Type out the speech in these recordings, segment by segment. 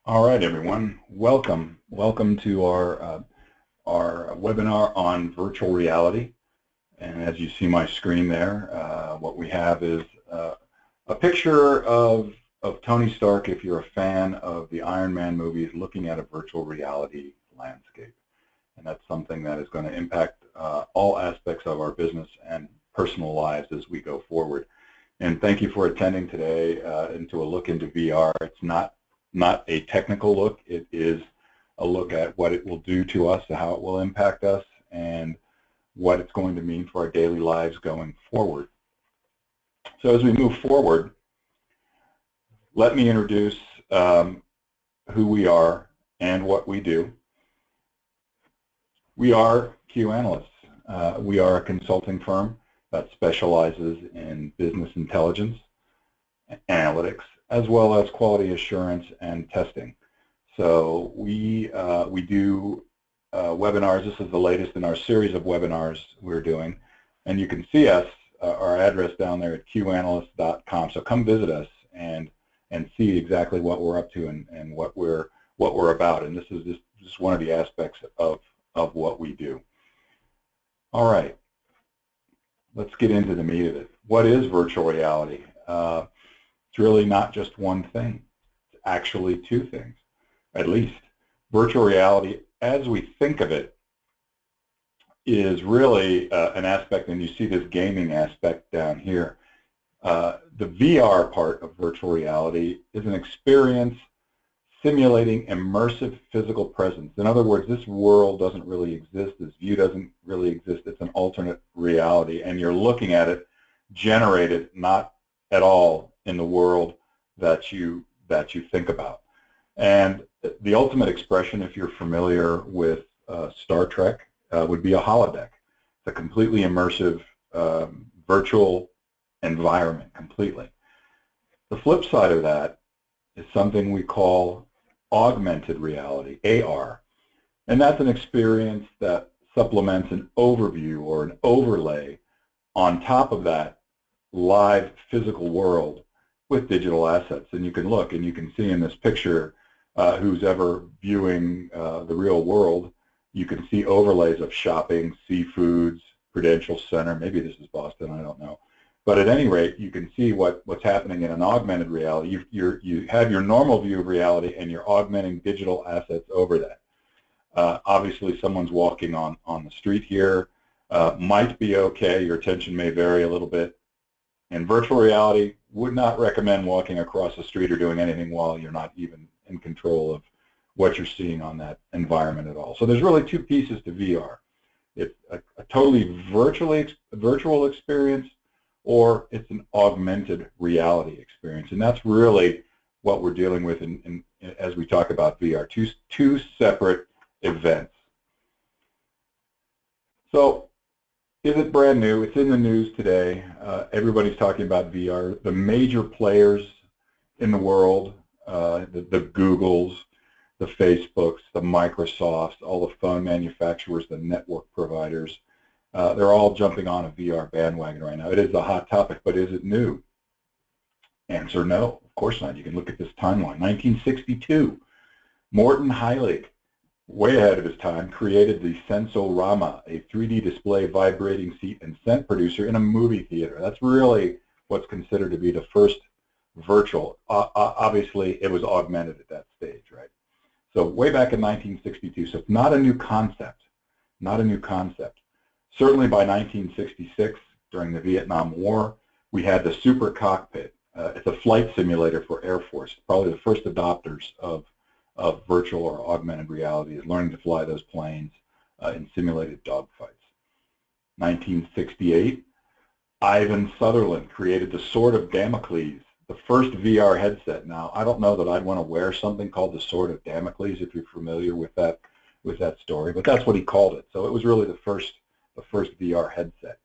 All right, everyone. Welcome to our webinar on virtual reality. And as you see my screen there, what we have is a picture of Tony Stark, if you're a fan of the Iron Man movies, looking at a virtual reality landscape. And that's something that is going to impact all aspects of our business and personal lives as we go forward. And thank you for attending today into a look into VR. It's not a technical look. It is a look at what it will do to us, how it will impact us, and what it's going to mean for our daily lives going forward. So as we move forward, let me introduce who we are and what we do. We are Q Analysts. We are a consulting firm that specializes in business intelligence, analytics, as well as quality assurance and testing. So we do webinars. This is the latest in our series of webinars we're doing. And you can see us, our address down there at qanalyst.com. So come visit us and see exactly what we're up to and what we're about. And this is just one of the aspects of what we do. All right. Let's get into the meat of it. What is virtual reality? It's really not just one thing. It's actually two things, at least. Virtual reality, as we think of it, is really an aspect, and you see this gaming aspect down here. The VR part of virtual reality is an experience simulating immersive physical presence. In other words, this world doesn't really exist. This view doesn't really exist. It's an alternate reality, and you're looking at it generated not at all in the world that you think about. And the ultimate expression, if you're familiar with Star Trek, would be a holodeck. It's a completely immersive virtual environment, completely. The flip side of that is something we call augmented reality, AR. And that's an experience that supplements an overview or an overlay on top of that live physical world with digital assets. And you can look and you can see in this picture, who's ever viewing the real world, you can see overlays of shopping, seafoods, Prudential Center, maybe this is Boston, I don't know. But at any rate, you can see what's happening in an augmented reality. You have your normal view of reality and you're augmenting digital assets over that. Obviously, someone's walking on the street here. Might be okay, your attention may vary a little bit. In virtual reality, would not recommend walking across the street or doing anything while you're not even in control of what you're seeing on that environment at all. So there's really two pieces to VR. It's a totally virtual experience, or it's an augmented reality experience. And that's really what we're dealing with as we talk about VR, two separate events. So is it brand new? It's in the news today. Everybody's talking about VR. The major players in the world, the Googles, the Facebooks, the Microsofts, all the phone manufacturers, the network providers, they're all jumping on a VR bandwagon right now. It is a hot topic, but is it new? Answer, no, of course not. You can look at this timeline. 1962, Morton Heilig, way ahead of his time, created the Sensorama, a 3D display vibrating seat and scent producer in a movie theater. That's really what's considered to be the first virtual. Obviously, it was augmented at that stage, right? So way back in 1962, so it's not a new concept, not a new concept. Certainly by 1966, during the Vietnam War, we had the Super Cockpit. It's a flight simulator for Air Force. Probably the first adopters of virtual or augmented reality is learning to fly those planes in simulated dogfights. 1968, Ivan Sutherland created the Sword of Damocles, the first VR headset. Now, I don't know that I'd want to wear something called the Sword of Damocles if you're familiar with that story, but that's what he called it. So it was really the first VR headset.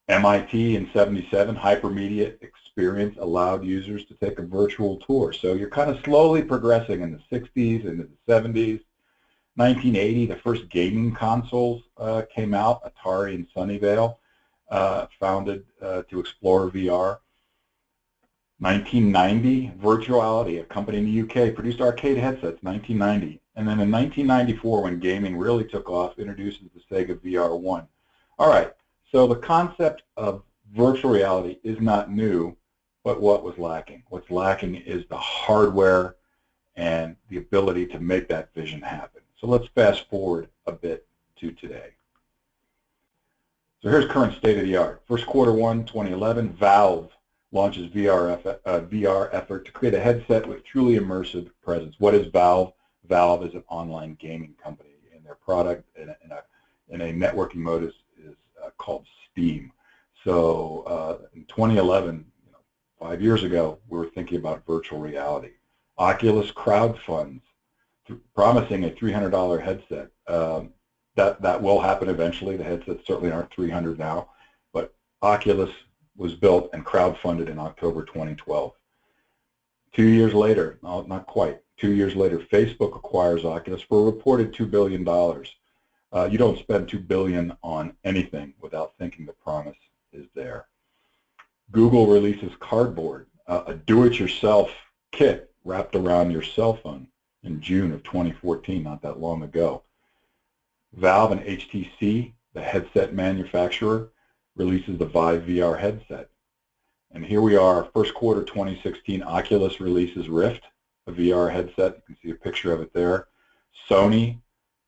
MIT in '77, Hypermedia Experience allowed users to take a virtual tour. So you're kind of slowly progressing in the 60s, into the 70s. 1980, the first gaming consoles came out, Atari and Sunnyvale, founded to explore VR. 1990, Virtuality, a company in the UK, produced arcade headsets, 1990. And then in 1994, when gaming really took off, introduces the Sega VR1. All right, so the concept of virtual reality is not new, but what was lacking? What's lacking is the hardware and the ability to make that vision happen. So let's fast forward a bit to today. So here's current state of the art. First quarter 2011, Valve launches VR effort to create a headset with truly immersive presence. What is Valve? Valve is an online gaming company, and their product in a networking mode is called Steam. So in 2011, 5 years ago, we were thinking about virtual reality. Oculus crowdfunds, promising a $300 headset. That will happen eventually. The headsets certainly aren't $300 now, but Oculus was built and crowdfunded in October 2012. 2 years later, no, not quite, 2 years later, Facebook acquires Oculus for a reported $2 billion. You don't spend $2 billion on anything without thinking the promise is there. Google releases Cardboard, a do-it-yourself kit wrapped around your cell phone in June of 2014, not that long ago. Valve and HTC, the headset manufacturer, releases the Vive VR headset. And here we are, first quarter 2016, Oculus releases Rift, a VR headset. You can see a picture of it there. Sony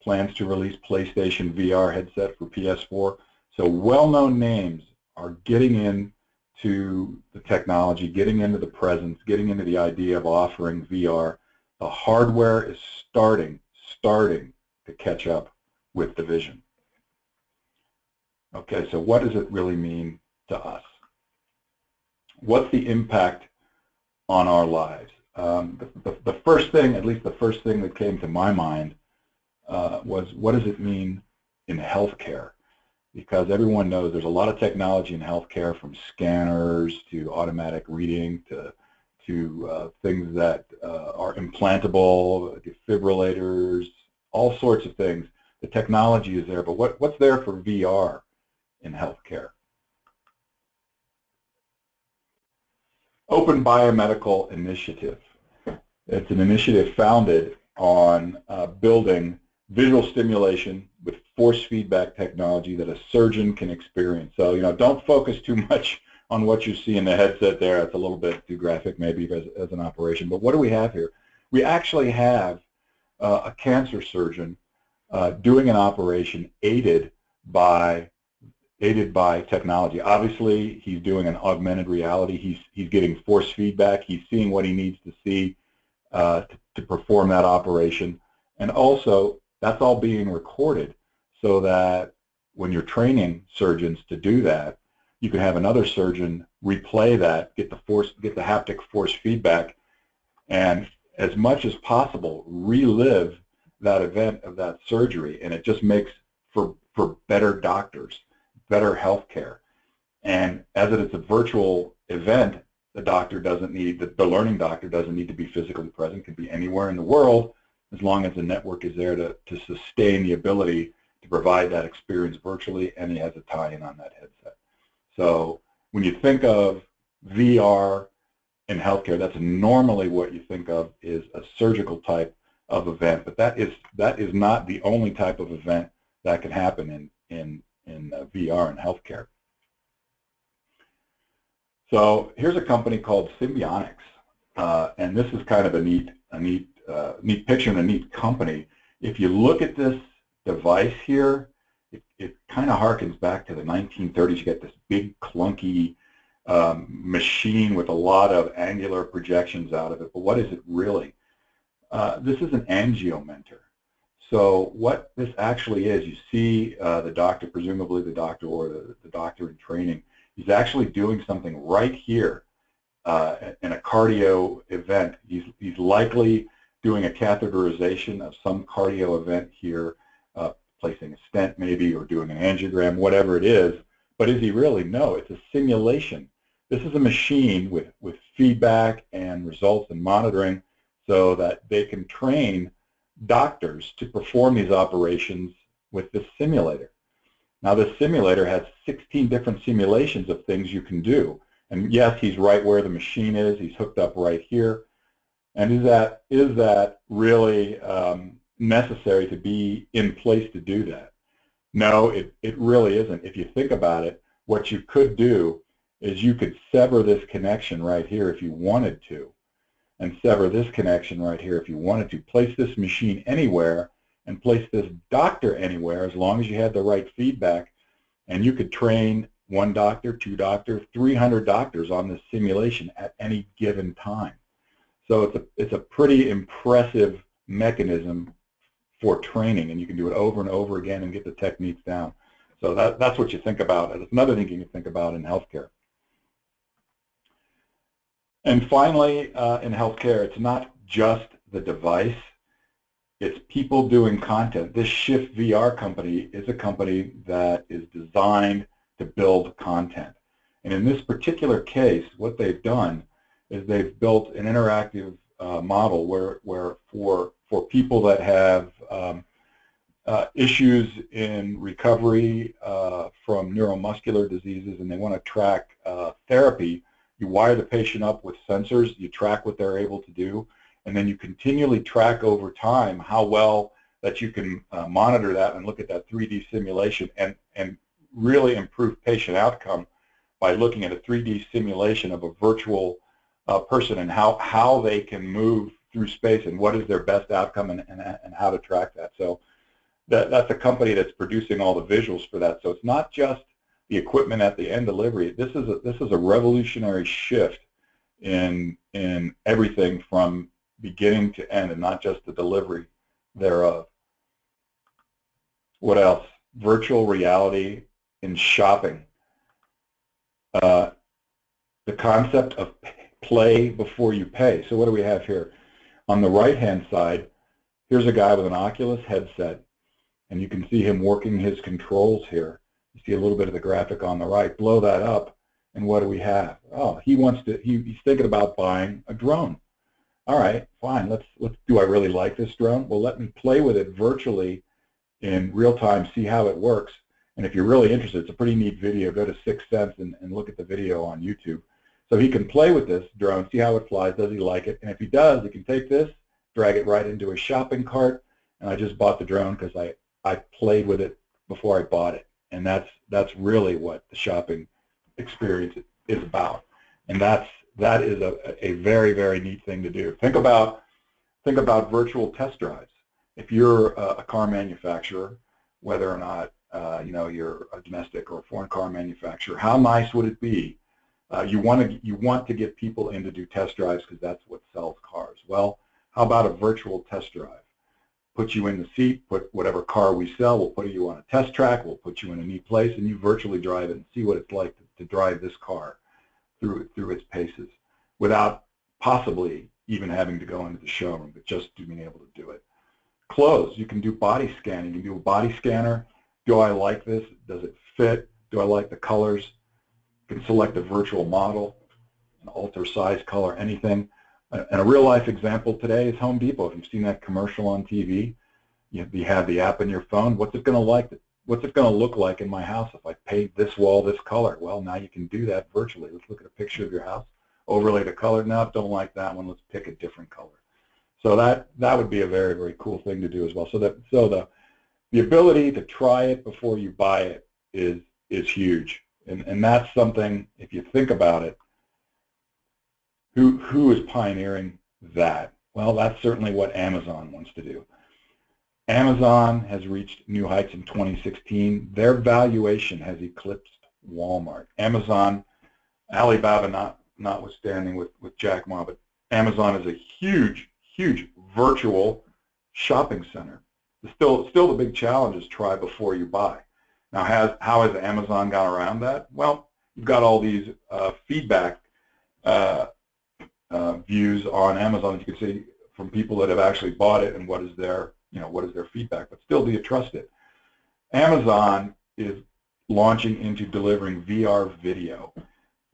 plans to release PlayStation VR headset for PS4. So well-known names are getting into the technology, getting into the presence, getting into the idea of offering VR. The hardware is starting to catch up with the vision. Okay, so what does it really mean to us? What's the impact on our lives? The first thing, at least the first thing that came to my mind was, what does it mean in healthcare? Because everyone knows there's a lot of technology in healthcare, from scanners to automatic reading to things that are implantable, defibrillators, all sorts of things. The technology is there, but what's there for VR in healthcare? Open Biomedical Initiative. It's an initiative founded on building visual stimulation with force feedback technology that a surgeon can experience. So, don't focus too much on what you see in the headset there. It's a little bit too graphic maybe as an operation. But what do we have here? We actually have a cancer surgeon doing an operation aided by technology. Obviously, he's doing an augmented reality. He's getting force feedback. He's seeing what he needs to see to perform that operation. And also, that's all being recorded so that when you're training surgeons to do that, you can have another surgeon replay that, get the haptic force feedback, and as much as possible relive that event of that surgery. And it just makes for better doctors, better health care. And as it is a virtual event, the learning doctor doesn't need to be physically present. It could be anywhere in the world, as long as the network is there to sustain the ability to provide that experience virtually, and he has a tie-in on that headset. So when you think of VR in healthcare, that's normally what you think of is a surgical type of event, but that is not the only type of event that can happen in VR in healthcare. So here's a company called Symbionics, and this is kind of a neat picture and a neat company. If you look at this device here, it kind of harkens back to the 1930s. You get this big clunky machine with a lot of angular projections out of it. But what is it really? This is an angiomentor. So what this actually is, you see the doctor, presumably the doctor or the doctor in training, he's actually doing something right here in a cardio event. He's likely doing a catheterization of some cardio event here, placing a stent maybe, or doing an angiogram, whatever it is. But is he really? No, it's a simulation. This is a machine with feedback and results and monitoring so that they can train doctors to perform these operations with this simulator. Now, this simulator has 16 different simulations of things you can do, And yes, he's right where the machine is. He's hooked up right here. And is that really necessary to be in place to do that? No, it really isn't. If you think about it, what you could do is you could sever this connection right here if you wanted to, and sever this connection right here if you wanted to. Place this machine anywhere and place this doctor anywhere as long as you had the right feedback, and you could train 1 doctor, 2 doctors, 300 doctors on this simulation at any given time. So it's a pretty impressive mechanism for training, and you can do it over and over again and get the techniques down. So that's what you think about. It's another thing you can think about in healthcare. And finally, in healthcare, it's not just the device. It's people doing content. This Shift VR company is a company that is designed to build content. And in this particular case, what they've done is they've built an interactive model where for people that have issues in recovery from neuromuscular diseases and they want to track therapy, you wire the patient up with sensors, you track what they're able to do, and then you continually track over time how well that you can monitor that and look at that 3D simulation and really improve patient outcome by looking at a 3D simulation of a virtual person and how they can move through space and what is their best outcome and how to track that. So that's a company that's producing all the visuals for that. So it's not just the equipment at the end delivery. This is a revolutionary shift in everything from beginning to end, and not just the delivery thereof. What else? Virtual reality in shopping. The concept of play before you pay. So what do we have here? On the right-hand side, here's a guy with an Oculus headset, and you can see him working his controls here. You see a little bit of the graphic on the right. Blow that up, and what do we have? Oh, he's thinking about buying a drone. All right, fine. Do I really like this drone? Well, let me play with it virtually in real time, see how it works. And if you're really interested, it's a pretty neat video. Go to 6 Sense and look at the video on YouTube. So he can play with this drone, see how it flies, does he like it? And if he does, he can take this, drag it right into a shopping cart, and I just bought the drone because I played with it before I bought it. And that's really what the shopping experience is about. And that is a very, very neat thing to do. Think about virtual test drives. If you're a car manufacturer, whether or not you're a domestic or a foreign car manufacturer, how nice would it be? You want to get people in to do test drives because that's what sells cars. Well, how about a virtual test drive? Put you in the seat, put whatever car we sell, we'll put you on a test track, we'll put you in a neat place, and you virtually drive it and see what it's like to drive this car through its paces without possibly even having to go into the showroom, but just being able to do it. Clothes, you can do body scanning. You can do a body scanner. Do I like this? Does it fit? Do I like the colors? You can select a virtual model, an alter size, color, anything. And a real-life example today is Home Depot. If you've seen that commercial on TV, you have the app in your phone. What's it going to look like in my house if I paint this wall this color? Well, now you can do that virtually. Let's look at a picture of your house, overlay the color. No, don't like that one. Let's pick a different color. So that would be a very, very cool thing to do as well. So the ability to try it before you buy it is huge, and that's something, if you think about it, who is pioneering that? Well, that's certainly what Amazon wants to do. Amazon has reached new heights in 2016. Their valuation has eclipsed Walmart. Amazon, Alibaba notwithstanding with Jack Ma, but Amazon is a huge virtual shopping center. Still the big challenge is try before you buy. Now, how has Amazon gone around that? Well, you've got all these feedback views on Amazon, as you can see, from people that have actually bought it and what is their feedback. But still, do you trust it? Amazon is launching into delivering VR video.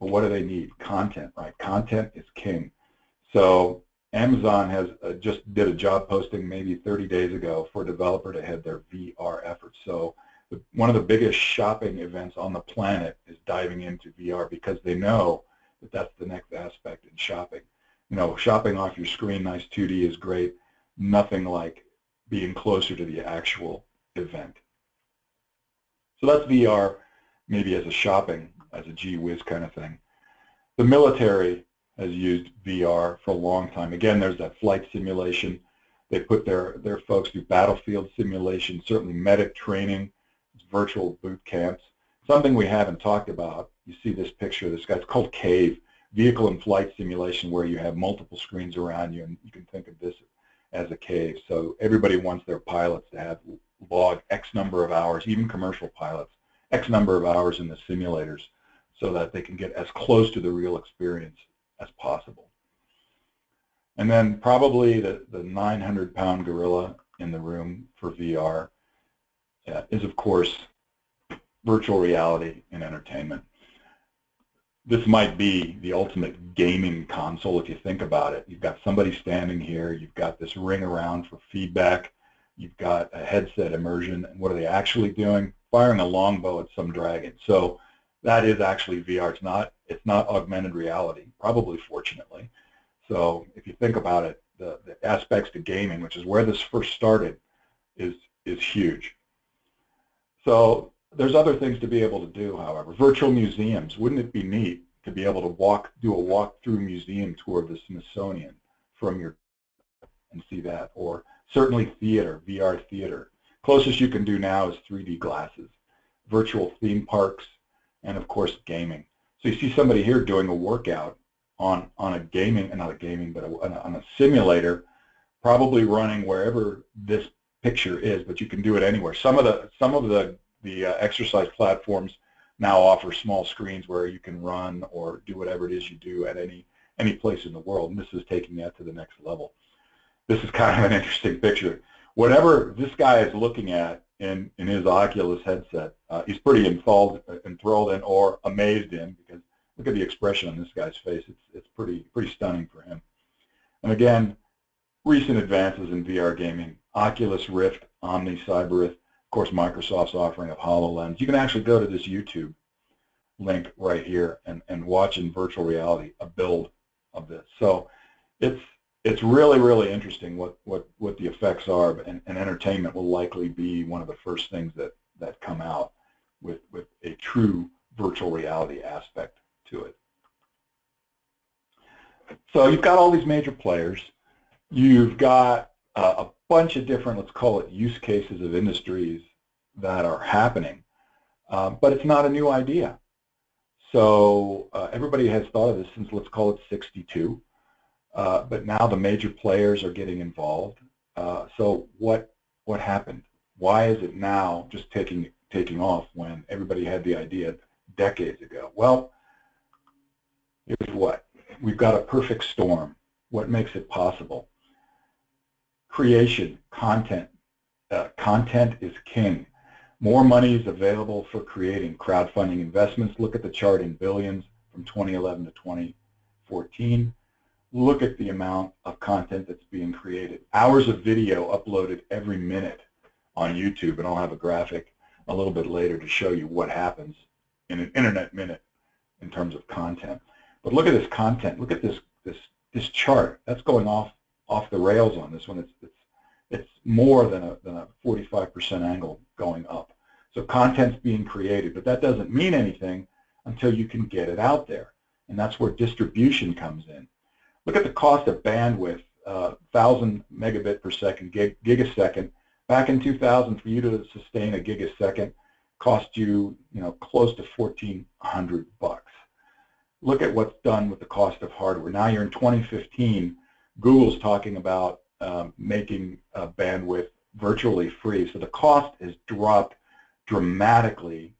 But what do they need? Content, right? Content is king. So Amazon has just did a job posting maybe 30 days ago for a developer to head their VR efforts. So one of the biggest shopping events on the planet is diving into VR because they know that that's the next aspect in shopping. You know, shopping off your screen, nice 2D is great. Nothing like being closer to the actual event. So that's VR, maybe as a shopping, as a gee whiz kind of thing. The military has used VR for a long time. Again, there's that flight simulation. They put their folks through battlefield simulation, certainly medic training, virtual boot camps. Something we haven't talked about, you see this picture of this guy, it's called CAVE, vehicle and flight simulation, where you have multiple screens around you, and you can think of this as a cave. So everybody wants their pilots to have log X number of hours, even commercial pilots, X number of hours in the simulators so that they can get as close to the real experience as possible. And then probably the 900-pound gorilla in the room for VR is, of course, virtual reality and entertainment. This might be the ultimate gaming console if you think about it. You've got somebody standing here, you've got this ring around for feedback, you've got a headset immersion, and what are they actually doing? Firing a longbow at some dragon. So that is actually VR. It's not augmented reality, probably fortunately. So if you think about it, the aspects to gaming, which is where this first started, is huge. So there's other things to be able to do, however. Virtual museums. Wouldn't it be neat to be able to do a walk-through museum tour of the Smithsonian from your and see that? Or certainly theater, VR theater. Closest you can do now is 3D glasses, virtual theme parks, and of course gaming. So you see somebody here doing a workout on a gaming, not a gaming, but on a simulator, probably running wherever this picture is, but you can do it anywhere. Some of the exercise platforms now offer small screens where you can run or do whatever it is you do at any place in the world, and this is taking that to the next level. This is kind of an interesting picture. Whatever this guy is looking at in his Oculus headset, he's pretty enthralled in or amazed in, because look at the expression on this guy's face. It's pretty stunning for him. And again, recent advances in VR gaming, Oculus Rift, Omni, Cyber, of course, Microsoft's offering of HoloLens. You can actually go to this YouTube link right here and watch in virtual reality a build of this. So it's really, really interesting what the effects are, and entertainment will likely be one of the first things that come out with a true virtual reality aspect to it. So you've got all these major players. You've got a bunch of different, let's call it, use cases of industries that are happening, but it's not a new idea. So everybody has thought of this since, let's call it, 62, but now the major players are getting involved. So what happened? Why is it now just taking off when everybody had the idea decades ago? Well, here's what. We've got a perfect storm. What makes it possible? Creation, content. Content is king. More money is available for creating crowdfunding investments. Look at the chart in billions from 2011 to 2014. Look at the amount of content that's being created. Hours of video uploaded every minute on YouTube, and I'll have a graphic a little bit later to show you what happens in an internet minute in terms of content. But look at this content. Look at this chart. That's going off the rails on this one. It's more than a 45% angle going up. So content's being created, but that doesn't mean anything until you can get it out there, and that's where distribution comes in. Look at the cost of bandwidth, 1,000 megabit per second, gigasecond. Back in 2000, for you to sustain a gigasecond cost you, close to $1,400 bucks. Look at what's done with the cost of hardware. Now you're in 2015. Google's talking about making bandwidth virtually free. So the cost has dropped dramatically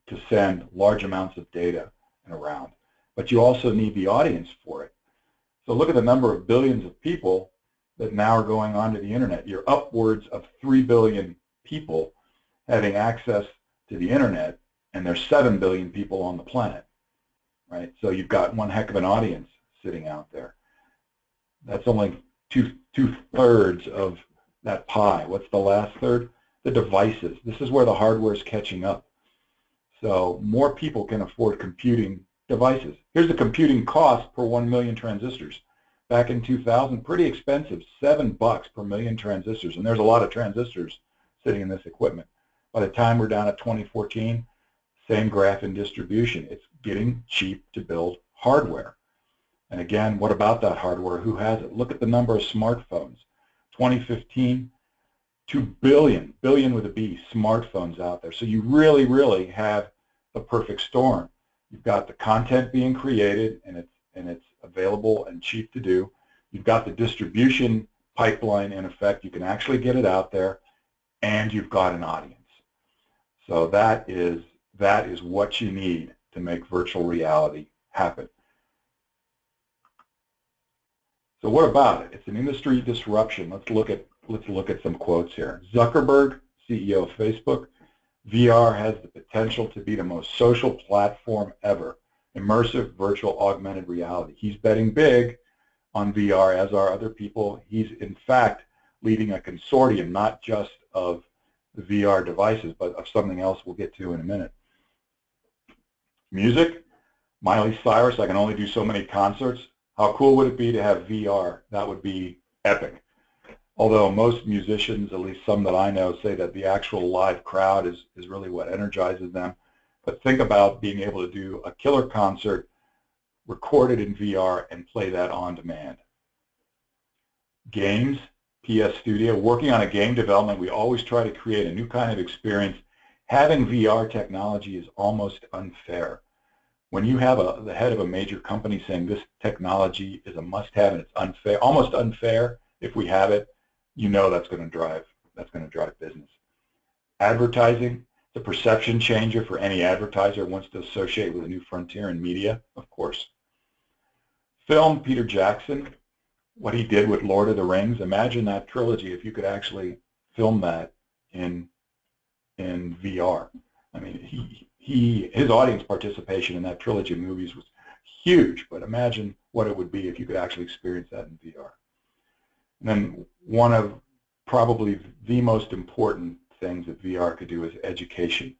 to send large amounts of data around. But you also need the audience for it. So look at the number of billions of people that now are going onto the internet. You're upwards of 3 billion people having access to the internet, and there's 7 billion people on the planet, right? So you've got one heck of an audience sitting out there. That's only two-thirds of that pie. What's the last third? The devices. This is where the hardware is catching up. So more people can afford computing devices. Here's the computing cost per 1 million transistors. Back in 2000, pretty expensive, $7 per million transistors, and there's a lot of transistors sitting in this equipment. By the time we're down at 2014, same graph in distribution. It's getting cheap to build hardware. And again, what about that hardware? Who has it? Look at the number of smartphones. 2015, 2 billion, billion with a B, smartphones out there. So you really, really have the perfect storm. You've got the content being created, and it's available and cheap to do. You've got the distribution pipeline in effect. You can actually get it out there, and you've got an audience. So that is what you need to make virtual reality happen. So what about it? It's an industry disruption. Let's look at some quotes here. Zuckerberg, CEO of Facebook, VR has the potential to be the most social platform ever. Immersive virtual augmented reality. He's betting big on VR, as are other people. He's in fact leading a consortium, not just of the VR devices, but of something else we'll get to in a minute. Music, Miley Cyrus, I can only do so many concerts. How cool would it be to have VR? That would be epic. Although most musicians, at least some that I know, say that the actual live crowd is really what energizes them. But think about being able to do a killer concert, record it in VR, and play that on demand. Games, PS Studio, working on a game development, we always try to create a new kind of experience. Having VR technology is almost unfair. When you have the head of a major company saying this technology is a must-have and it's unfair, almost unfair, if we have it, you know that's going to drive business. Advertising, the perception changer for any advertiser who wants to associate with a new frontier in media, of course. Film, Peter Jackson, what he did with Lord of the Rings. Imagine that trilogy if you could actually film that in VR. I mean, his audience participation in that trilogy of movies was huge, but imagine what it would be if you could actually experience that in VR. And then one of probably the most important things that VR could do is education.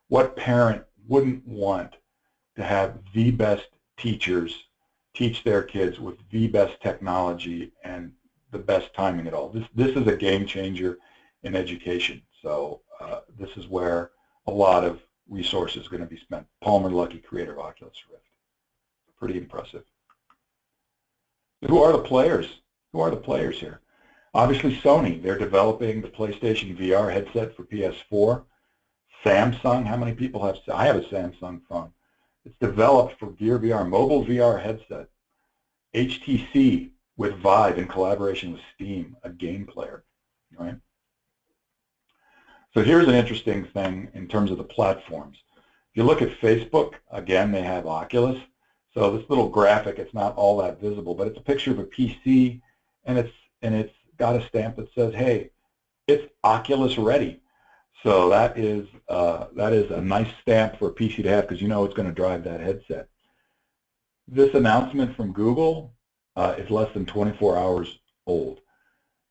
What parent wouldn't want to have the best teachers teach their kids with the best technology and the best timing at all? This is a game changer in education. So this is where a lot of resources are going to be spent. Palmer Luckey, creator of Oculus Rift. Pretty impressive. Who are the players? Who are the players here? Obviously Sony. They're developing the PlayStation VR headset for PS4. Samsung. How many people have? I have a Samsung phone. It's developed for Gear VR, mobile VR headset. HTC with Vive in collaboration with Steam, a game player. Right? So here's an interesting thing in terms of the platforms. If you look at Facebook, again, they have Oculus. So this little graphic, it's not all that visible, but it's a picture of a PC, and it's got a stamp that says, "Hey, it's Oculus ready." So that is a nice stamp for a PC to have because you know it's going to drive that headset. This announcement from Google is less than 24 hours old.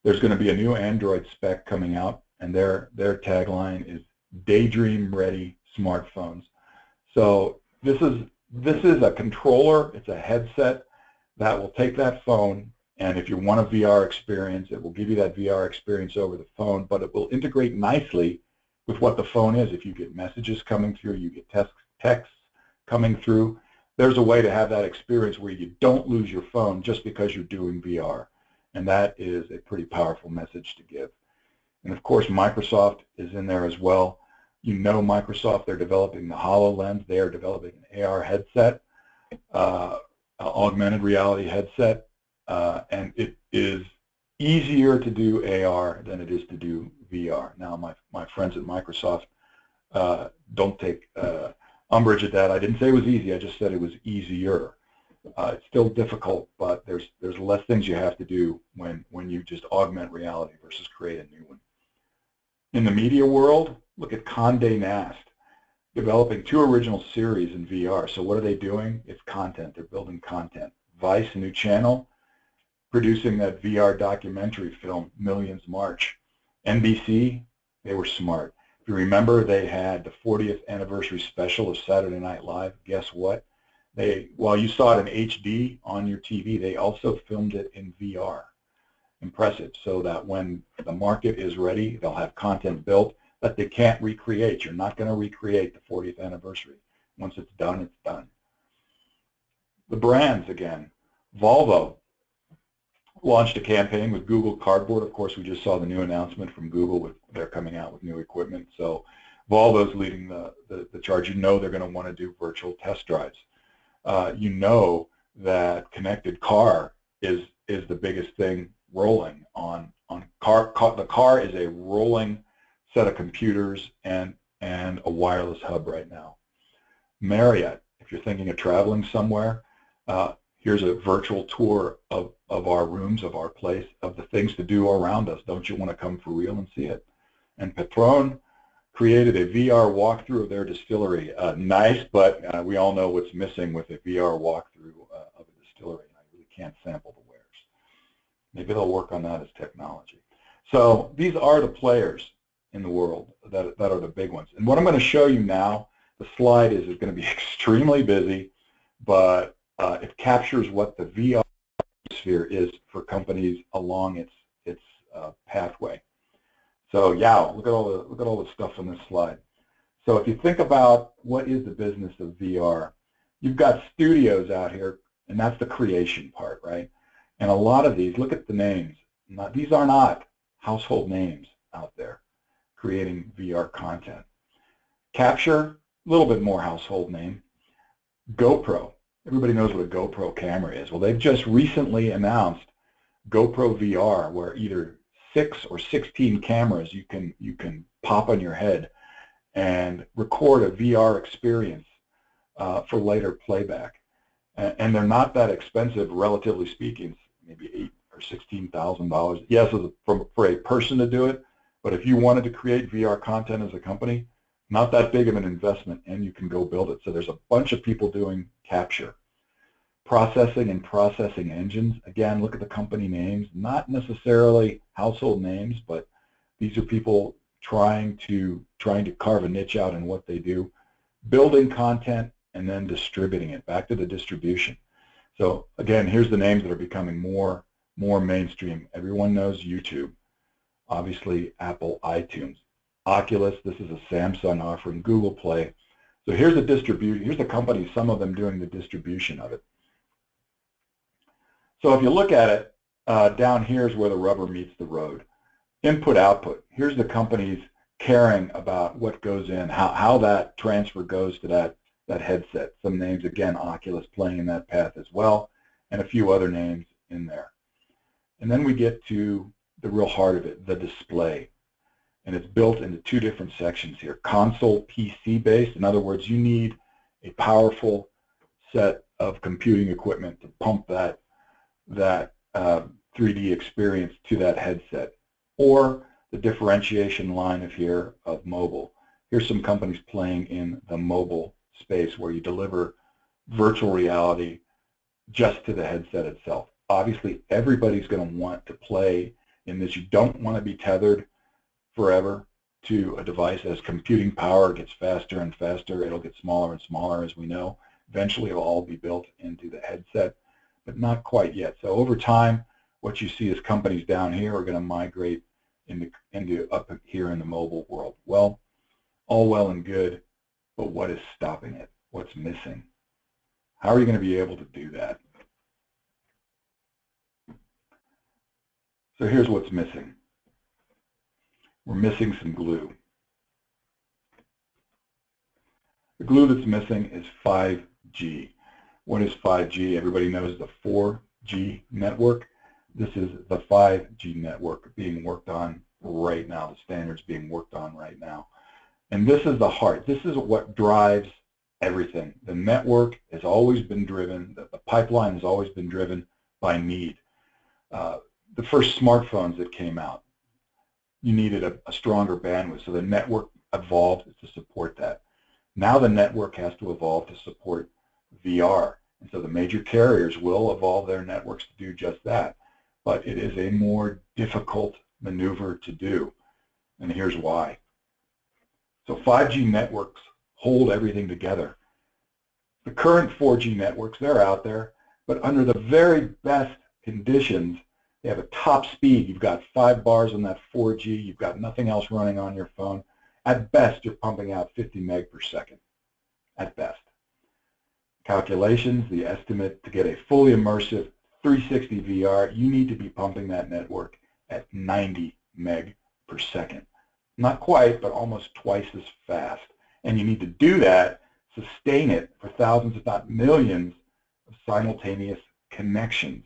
There's going to be a new Android spec coming out, and their tagline is "Daydream-ready smartphones." So this is a controller. It's a headset that will take that phone, and if you want a VR experience, it will give you that VR experience over the phone, but it will integrate nicely with what the phone is. If you get messages coming through, you get texts coming through, there's a way to have that experience where you don't lose your phone just because you're doing VR. And that is a pretty powerful message to give. And of course, Microsoft is in there as well. You know Microsoft, they're developing the HoloLens. They are developing an AR headset, augmented reality headset, and it is easier to do AR than it is to do VR. Now, my friends at Microsoft don't take umbrage at that. I didn't say it was easy. I just said it was easier. It's still difficult, but there's less things you have to do when you just augment reality versus create a new one. In the media world, look at Condé Nast, developing 2 original series in VR. So what are they doing? It's content. They're building content. Vice, a new channel, producing that VR documentary film, Millions March. NBC, they were smart. If you remember, they had the 40th anniversary special of Saturday Night Live. Guess what? While you saw it in HD on your TV, they also filmed it in VR. Impressive, so that when the market is ready, they'll have content built that they can't recreate. You're not going to recreate the 40th anniversary. Once it's done, it's done. The brands, again, Volvo launched a campaign with Google Cardboard. Of course, we just saw the new announcement from Google. They're coming out with new equipment. So Volvo's leading the charge. You know they're going to want to do virtual test drives. You know that connected car is the biggest thing rolling on car. The car is a rolling set of computers and a wireless hub right now. Marriott, if you're thinking of traveling somewhere, here's a virtual tour of our rooms, of our place, of the things to do around us. Don't you want to come for real and see it? And Patron created a VR walkthrough of their distillery. Nice, but we all know what's missing with a VR walkthrough of a distillery. I really can't sample the wares. Maybe they'll work on that as technology. So these are the players in the world that are the big ones. And what I'm going to show you now, the slide is going to be extremely busy, but it captures what the VR Ecosphere is for companies along its pathway. So yeah, look at all the stuff on this slide. So if you think about what is the business of VR, you've got studios out here, and that's the creation part, right? And a lot of these, look at the names. These are not household names out there creating VR content. Capture, a little bit more household name. GoPro. Everybody knows what a GoPro camera is. Well, they've just recently announced GoPro VR, where either 6 or 16 cameras you can pop on your head and record a VR experience for later playback. And they're not that expensive, relatively speaking, maybe $8,000 or $16,000. Yes, for a person to do it, but if you wanted to create VR content as a company, not that big of an investment, and you can go build it. So there's a bunch of people doing capture. Processing and processing engines. Again, look at the company names. Not necessarily household names, but these are people trying to carve a niche out in what they do. Building content and then distributing it. Back to the distribution. So again, here's the names that are becoming more mainstream. Everyone knows YouTube. Obviously, Apple iTunes. Oculus, this is a Samsung offering, Google Play. So here's the distribution. Here's the companies, some of them doing the distribution of it. So if you look at it, down here is where the rubber meets the road. Input, output. Here's the companies caring about what goes in, how that transfer goes to that headset. Some names, again, Oculus playing in that path as well, and a few other names in there. And then we get to the real heart of it, the display. And it's built into two different sections here. Console PC based, in other words, you need a powerful set of computing equipment to pump that 3D experience to that headset. Or the differentiation line of mobile. Here's some companies playing in the mobile space where you deliver virtual reality just to the headset itself. Obviously, everybody's going to want to play in this. You don't want to be tethered forever to a device. As computing power gets faster and faster, it'll get smaller and smaller, as we know. Eventually, it'll all be built into the headset, but not quite yet. So over time, what you see is companies down here are going to migrate into up here in the mobile world. Well, all well and good, but what is stopping it? What's missing? How are you going to be able to do that? So here's what's missing. We're missing some glue. The glue that's missing is 5G. What is 5G? Everybody knows the 4G network. This is the 5G network being worked on right now. The standard's being worked on right now. And this is the heart. This is what drives everything. The network has always been driven, the pipeline has always been driven by need. The first smartphones that came out, you needed a stronger bandwidth, so the network evolved to support that. Now the network has to evolve to support VR, and so the major carriers will evolve their networks to do just that. But it is a more difficult maneuver to do, and here's why. So 5G networks hold everything together. The current 4G networks, they're out there, but under the very best conditions, they have a top speed. You've got 5 bars on that 4G. You've got nothing else running on your phone. At best, you're pumping out 50 meg per second, at best. Calculations, the estimate to get a fully immersive 360 VR, you need to be pumping that network at 90 meg per second. Not quite, but almost twice as fast. And you need to do that, sustain it for thousands, if not millions, of simultaneous connections.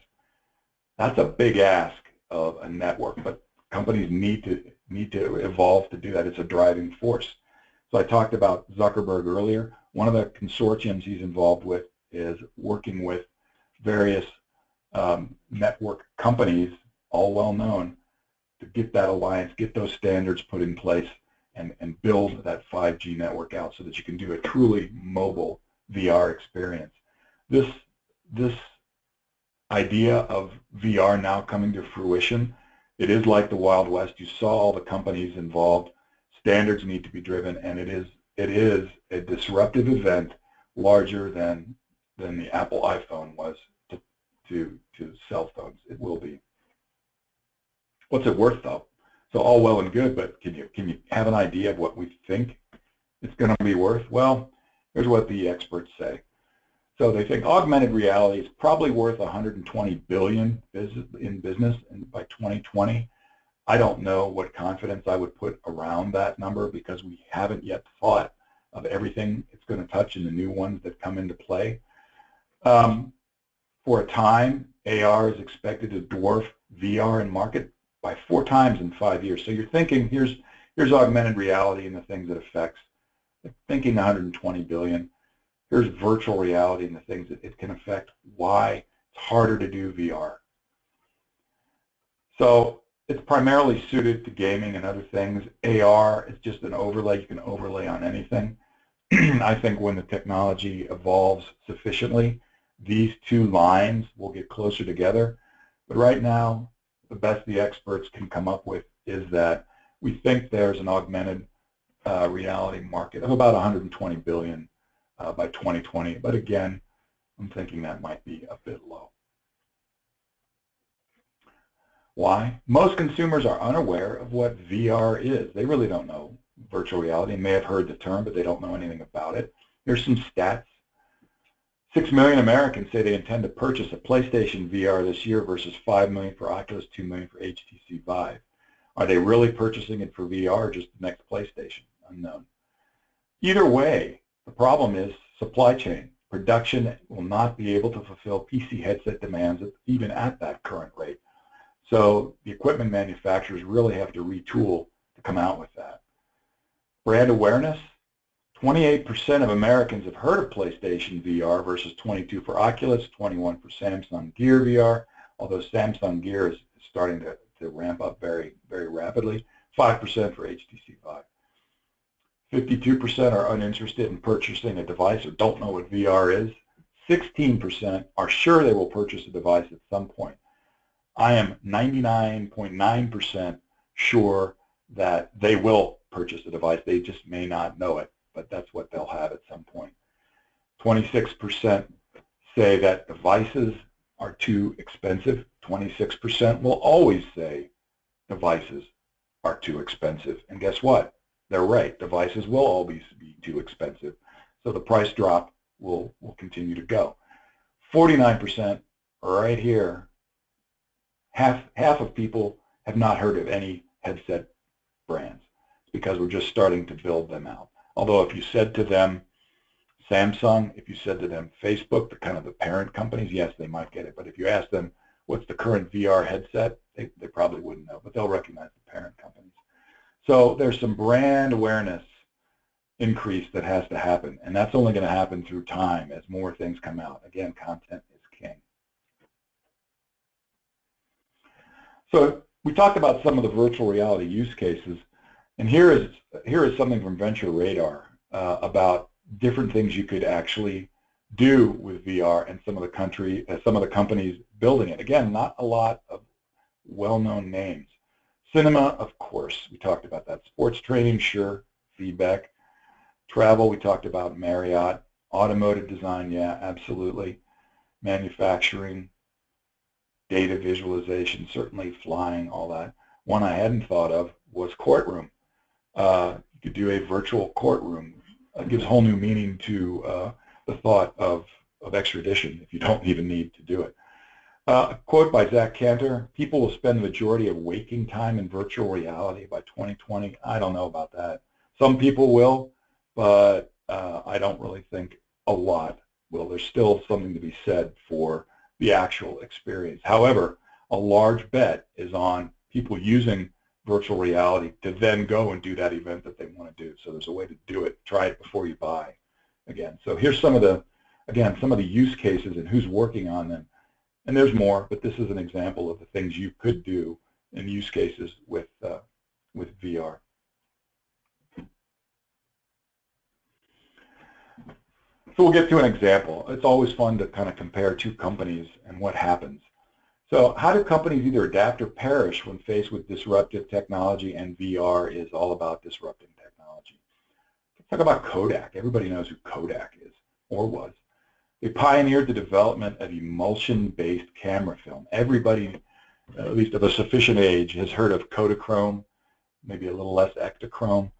That's a big ask of a network, but companies need to evolve to do that. It's a driving force. So I talked about Zuckerberg earlier. One of the consortiums he's involved with is working with various network companies, all well known, to get that alliance, get those standards put in place, and build that 5G network out so that you can do a truly mobile VR experience. This idea of VR now coming to fruition, it is like the Wild West. You saw all the companies involved. Standards need to be driven, and it is a disruptive event larger than the Apple iPhone was to cell phones. It will be. What's it worth, though? So all well and good, but can you have an idea of what we think it's going to be worth? Well, here's what the experts say. So they think augmented reality is probably worth $120 billion in business by 2020. I don't know what confidence I would put around that number because we haven't yet thought of everything it's going to touch and the new ones that come into play. For a time, AR is expected to dwarf VR in market by 4 times in 5 years. So you're thinking, here's augmented reality and the things it affects. You're thinking 120 billion. Here's virtual reality and the things that it can affect. Why it's harder to do VR. So it's primarily suited to gaming and other things. AR is just an overlay. You can overlay on anything. I think when the technology evolves sufficiently, these two lines will get closer together. But right now, the best the experts can come up with is that we think there's an augmented reality market of about 120 billion by 2020. But again, I'm thinking that might be a bit low. Why? Most consumers are unaware of what VR is. They really don't know virtual reality. They may have heard the term, but they don't know anything about it. Here's some stats. 6 million Americans say they intend to purchase a PlayStation VR this year versus 5 million for Oculus, 2 million for HTC Vive. Are they really purchasing it for VR or just the next PlayStation? Unknown. Either way, the problem is supply chain. Production will not be able to fulfill PC headset demands even at that current rate. So the equipment manufacturers really have to retool to come out with that. Brand awareness. 28% of Americans have heard of PlayStation VR versus 22% for Oculus, 21% for Samsung Gear VR, although Samsung Gear is starting to ramp up very, very rapidly, 5% for HTC Vive. 52% are uninterested in purchasing a device or don't know what VR is. 16% are sure they will purchase a device at some point. I am 99.9% sure that they will purchase a device. They just may not know it, but that's what they'll have at some point. 26% say that devices are too expensive. 26% will always say devices are too expensive. And guess what? They're right. Devices will always be too expensive. So the price drop will continue to go. 49% right here, half of people have not heard of any headset brands. It's because we're just starting to build them out. Although if you said to them Samsung, if you said to them Facebook, the kind of the parent companies, yes, they might get it. But if you ask them what's the current VR headset, they probably wouldn't know, but they'll recognize the parent companies. So there's some brand awareness increase that has to happen, and that's only going to happen through time as more things come out. Again, content is king. So we talked about some of the virtual reality use cases, and here is something from Venture Radar about different things you could actually do with VR and some of the companies building it. Again, not a lot of well-known names. Cinema, of course, we talked about that. Sports training, sure. Feedback. Travel, we talked about Marriott. Automotive design, yeah, absolutely. Manufacturing, data visualization, certainly flying, all that. One I hadn't thought of was courtroom. You could do a virtual courtroom. It gives whole new meaning to the thought of extradition if you don't even need to do it. A quote by Zach Cantor, people will spend the majority of waking time in virtual reality by 2020. I don't know about that. Some people will, but I don't really think a lot will. There's still something to be said for the actual experience. However, a large bet is on people using virtual reality to then go and do that event that they want to do. So there's a way to do it. Try it before you buy. Again, so here's some of the use cases and who's working on them. And there's more, but this is an example of the things you could do in use cases with VR. So we'll get to an example. It's always fun to kind of compare two companies and what happens. So how do companies either adapt or perish when faced with disruptive technology? And VR is all about disrupting technology. Let's talk about Kodak. Everybody knows who Kodak is, or was. They pioneered the development of emulsion-based camera film. Everybody, at least of a sufficient age, has heard of Kodachrome, maybe a little less Ektachrome.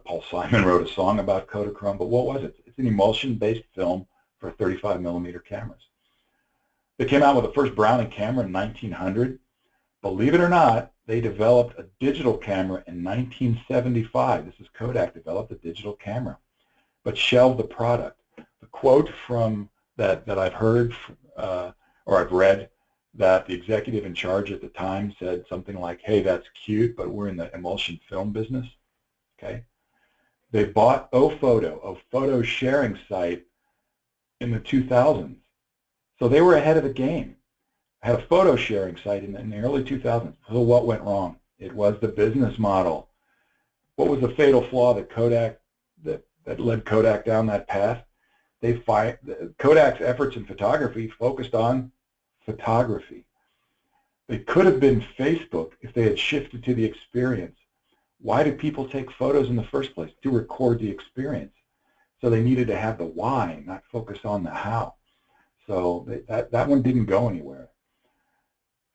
Paul Simon wrote a song about Kodachrome, but what was it? It's an emulsion-based film for 35mm cameras. They came out with the first Brownie camera in 1900. Believe it or not, they developed a digital camera in 1975. This is Kodak developed a digital camera, but shelved the product. The quote from that I've heard or I've read, that the executive in charge at the time said something like, "Hey, that's cute, but we're in the emulsion film business." Okay. They bought Ophoto, a photo sharing site, in the 2000s. So they were ahead of the game. Had a photo sharing site in the early 2000s. So what went wrong? It was the business model. What was the fatal flaw that led Kodak down that path? Kodak's efforts in photography focused on photography. They could have been Facebook if they had shifted to the experience. Why do people take photos in the first place? To record the experience. So they needed to have the why, not focus on the how. So that one didn't go anywhere.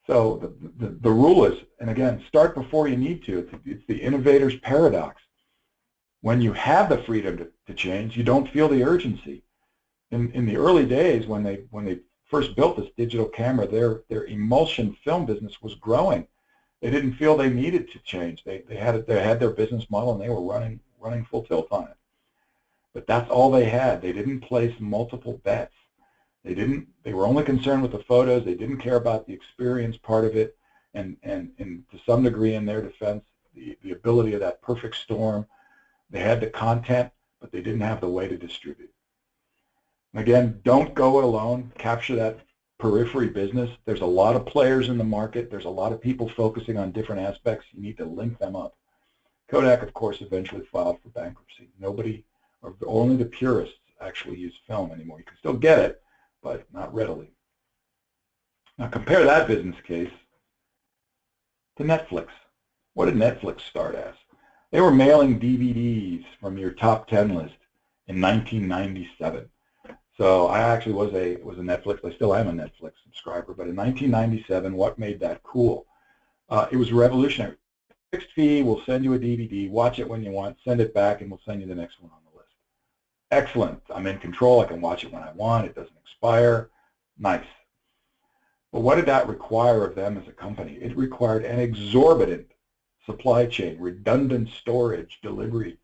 So the rule is, and again, start before you need to. It's the innovator's paradox. When you have the freedom to change, you don't feel the urgency. In the early days, when they first built this digital camera, their emulsion film business was growing. They didn't feel they needed to change. They had their business model, and they were running full tilt on it. But that's all they had. They didn't place multiple bets. They were only concerned with the photos. They didn't care about the experience part of it, and to some degree, in their defense, the ability of that perfect storm. They had the content, but they didn't have the way to distribute. And again, don't go it alone. Capture that periphery business. There's a lot of players in the market. There's a lot of people focusing on different aspects. You need to link them up. Kodak, of course, eventually filed for bankruptcy. Nobody, or only the purists, actually use film anymore. You can still get it, but not readily. Now compare that business case to Netflix. What did Netflix start as? They were mailing DVDs from your top 10 list in 1997. So I actually was a Netflix, I still am a Netflix subscriber, but in 1997, what made that cool? It was revolutionary. Fixed fee, we'll send you a DVD, watch it when you want, send it back, and we'll send you the next one on the list. Excellent. I'm in control. I can watch it when I want. It doesn't expire. Nice. But what did that require of them as a company? It required an exorbitant supply chain, redundant storage, delivery.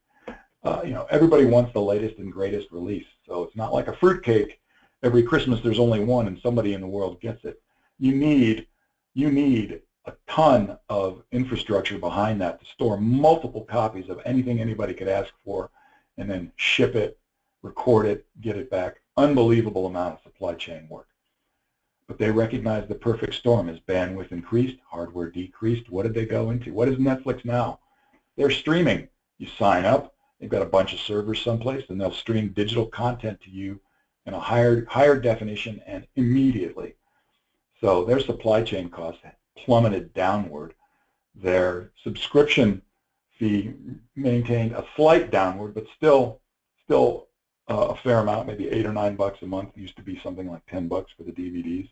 Everybody wants the latest and greatest release. So it's not like a fruitcake. Every Christmas there's only one and somebody in the world gets it. You need a ton of infrastructure behind that to store multiple copies of anything anybody could ask for, and then ship it, record it, get it back. Unbelievable amount of supply chain work. But they recognized the perfect storm. As bandwidth increased, hardware decreased. What did they go into? What is Netflix now? They're streaming. You sign up. They've got a bunch of servers someplace, and they'll stream digital content to you in a higher definition and immediately. So their supply chain costs plummeted downward. Their subscription fee maintained a slight downward, but still a fair amount, maybe $8 or $9 a month. It used to be something like $10 for the DVDs.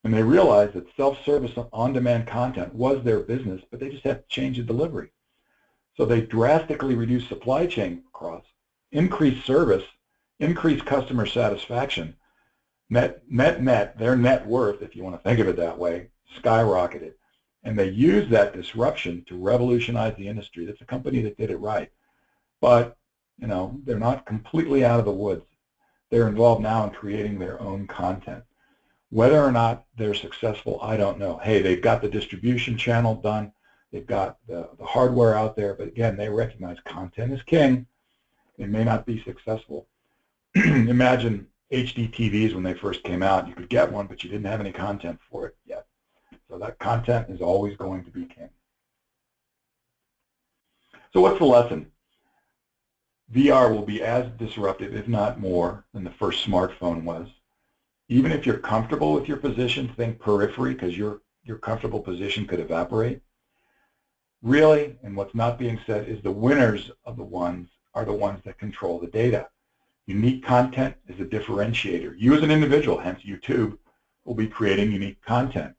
And they realized that self-service on-demand content was their business, but they just had to change the delivery. So they drastically reduced supply chain costs, increased service, increased customer satisfaction. Net, their net worth, if you want to think of it that way, skyrocketed. And they used that disruption to revolutionize the industry. That's a company that did it right. But, you know, they're not completely out of the woods. They're involved now in creating their own content. Whether or not they're successful, I don't know. Hey, they've got the distribution channel done. They've got the hardware out there. But again, they recognize content is king. They may not be successful. Imagine HD TVs when they first came out. You could get one, but you didn't have any content for it yet. So that content is always going to be king. So what's the lesson? VR will be as disruptive, if not more, than the first smartphone was. Even if you're comfortable with your position, think periphery, because your comfortable position could evaporate. Really, and what's not being said, is the winners are the ones that control the data. Unique content is a differentiator. You as an individual, hence YouTube, will be creating unique content.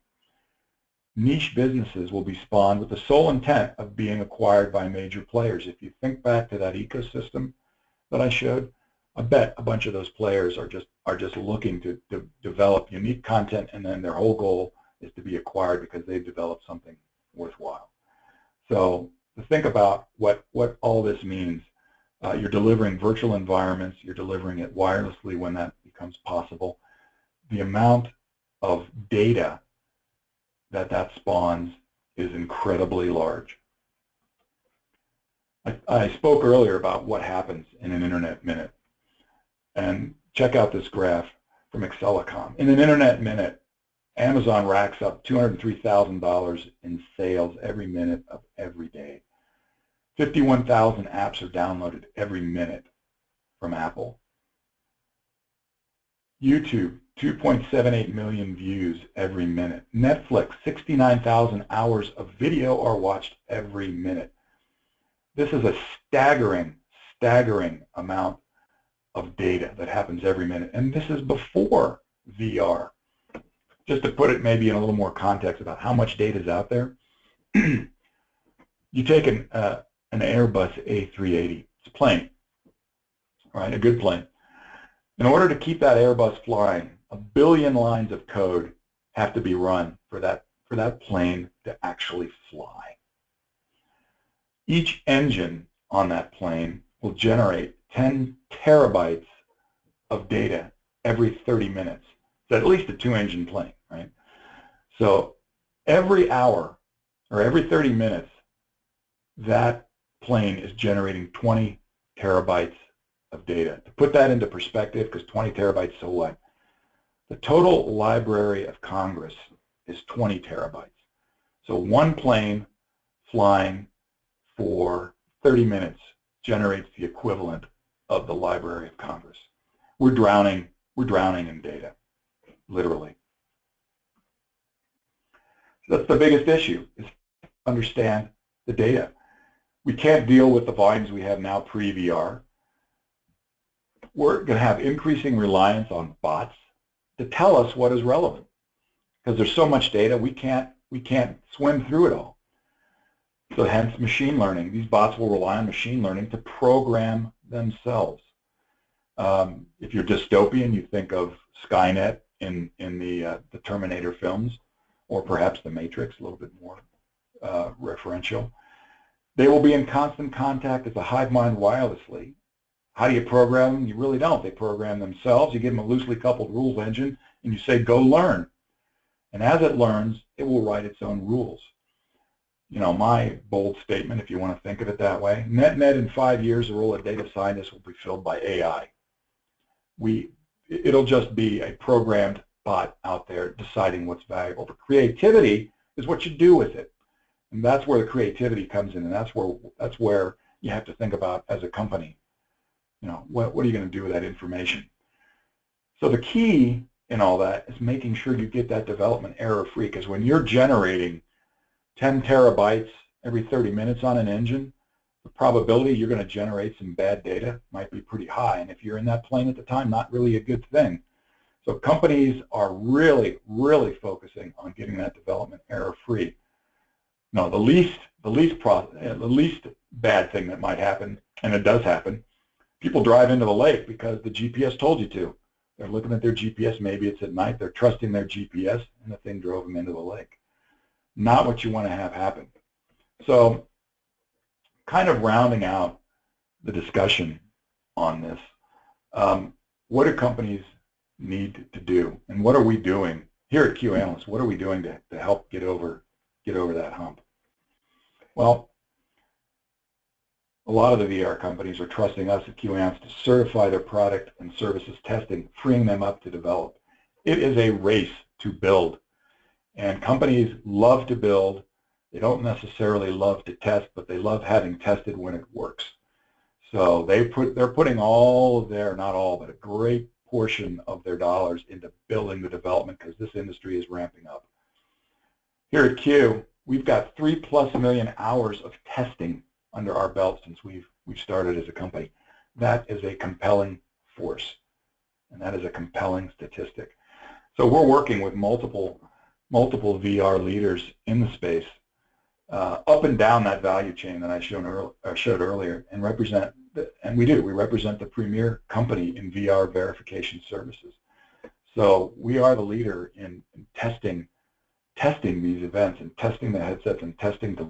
Niche businesses will be spawned with the sole intent of being acquired by major players. If you think back to that ecosystem that I showed, I bet a bunch of those players are just looking to develop unique content, and then their whole goal is to be acquired because they've developed something worthwhile. So to think about what all this means, you're delivering virtual environments, you're delivering it wirelessly when that becomes possible. The amount of data that spawns is incredibly large. I spoke earlier about what happens in an internet minute. And check out this graph from Excelicom. In an internet minute, Amazon racks up $203,000 in sales every minute of every day. 51,000 apps are downloaded every minute from Apple. YouTube, 2.78 million views every minute. Netflix, 69,000 hours of video are watched every minute. This is a staggering amount of data that happens every minute, and this is before VR. Just to put it maybe in a little more context about how much data is out there, you take an Airbus A380, it's a plane, right, a good plane. In order to keep that Airbus flying, 1 billion lines of code have to be run for that plane to actually fly. Each engine on that plane will generate 10 terabytes of data every 30 minutes. It's at least a 2-engine plane, right? So every hour or every 30 minutes, that plane is generating 20 terabytes of data. To put that into perspective, because 20 terabytes, so what? The total Library of Congress is 20 terabytes. So one plane flying for 30 minutes generates the equivalent of the Library of Congress. We're drowning in data, literally. So that's the biggest issue, is to understand the data. We can't deal with the volumes we have now pre-VR. We're going to have increasing reliance on bots to tell us what is relevant, because there's so much data we can't swim through it all. So hence machine learning. These bots will rely on machine learning to program themselves. If you're dystopian, you think of Skynet in the Terminator films, or perhaps the Matrix, a little bit more referential. They will be in constant contact as a hive mind wirelessly. How do you program them? You really don't. They program themselves. You give them a loosely coupled rules engine, and you say, go learn. And as it learns, it will write its own rules. You know, my bold statement, if you want to think of it that way, net in 5 years, the role of data scientists will be filled by AI. It'll just be a programmed bot out there deciding what's valuable. But creativity is what you do with it. And that's where the creativity comes in, and that's where you have to think about as a company. You know, what are you going to do with that information? So the key in all that is making sure you get that development error-free, because when you're generating 10 terabytes every 30 minutes on an engine, the probability you're going to generate some bad data might be pretty high. And if you're in that plane at the time, not really a good thing. So companies are really, really focusing on getting that development error-free. No, the least bad thing that might happen, and it does happen, people drive into the lake because the GPS told you to. They're looking at their GPS, maybe it's at night, they're trusting their GPS, and the thing drove them into the lake. Not what you want to have happen. So kind of rounding out the discussion on this, what do companies need to do, and what are we doing here at Q Analyst? What are we doing to help get over that hump? Well, a lot of the VR companies are trusting us at Q Analyst to certify their product and services testing, freeing them up to develop. It is a race to build, and companies love to build. They don't necessarily love to test, but they love having tested when it works. So they're putting all of their, not all, but a great portion of their dollars into building the development because this industry is ramping up. Here at Q, we've got 3+ million hours of testing under our belt since we've started as a company. That is a compelling force, and that is a compelling statistic. So we're working with multiple VR leaders in the space, up and down that value chain that I showed earlier, and we represent the premier company in VR verification services. So we are the leader in testing these events and testing the headsets and testing the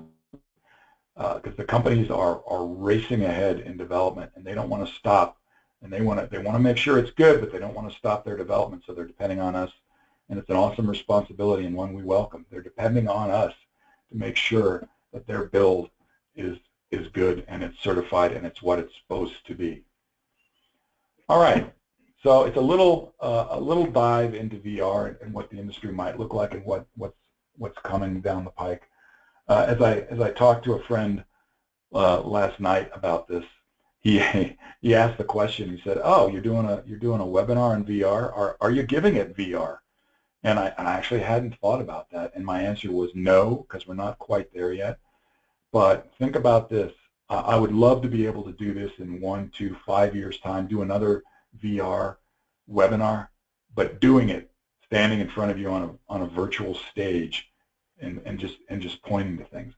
because the companies are racing ahead in development, and they don't want to stop, and they want to make sure it's good, but they don't want to stop their development, so they're depending on us, and it's an awesome responsibility and one we welcome. They're depending on us to make sure that their build is good and it's certified and it's what it's supposed to be. All right, so it's a little dive into VR and what the industry might look like and what's coming down the pike. As I talked to a friend last night about this, he asked the question. He said, "Oh, you're doing a webinar in VR. Are you giving it VR?" And I actually hadn't thought about that, and my answer was no, because we're not quite there yet. But think about this. I would love to be able to do this in 1 to 5 years' time, do another VR webinar, but doing it, standing in front of you on a virtual stage, and just pointing to things.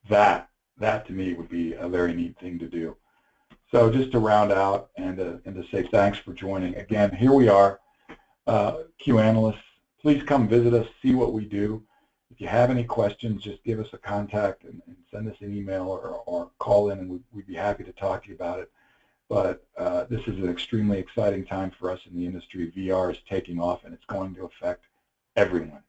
That to me would be a very neat thing to do. So just to round out and to say thanks for joining. Again, here we are, Q Analysts. Please come visit us, see what we do. If you have any questions, just give us a contact and send us an email or call in, and we'd be happy to talk to you about it. But this is an extremely exciting time for us in the industry. VR is taking off, and it's going to affect everyone.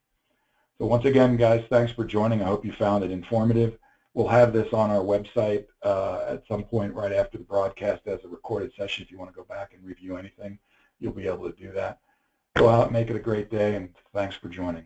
So once again, guys, thanks for joining. I hope you found it informative. We'll have this on our website at some point right after the broadcast as a recorded session. If you want to go back and review anything, you'll be able to do that. Go out, make it a great day, and thanks for joining.